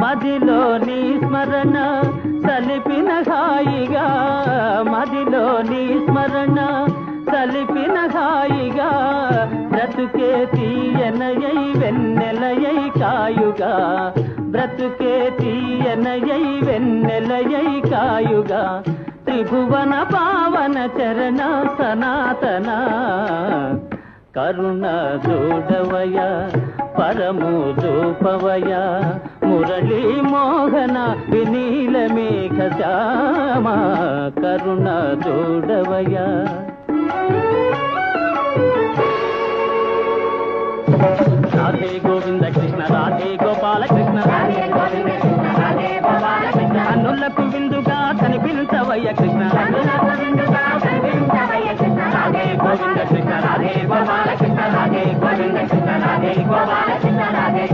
మదిలో నీ స్మరణ సలిపిన హాయిగా మదిలో నీ స్మరణ సలిపిన హాయిగా బ్రతుకే తీయనయై వెన్నెలయై కాయుగా బ్రతుకే తీయనయై వెన్నెలయై కాయుగా త్రిభువన పావన చరణ సనాతన కరుణ జోడవయ పరము జోపవయ మురళీ మోహన వినీల మేఘ శ్యామ కరుణ జోడవయ రాధే గోవింద కృష్ణ రాధే గోపాల కృష్ణ కన్నులకు విందుగా కనిపించవయ్య కృష్ణ రాధే గోవింద కృష్ణ రాధే గోపాల కృష్ణ రాధే గోవింద కృష్ణ రాధే గోపాల కృష్ణ రాధే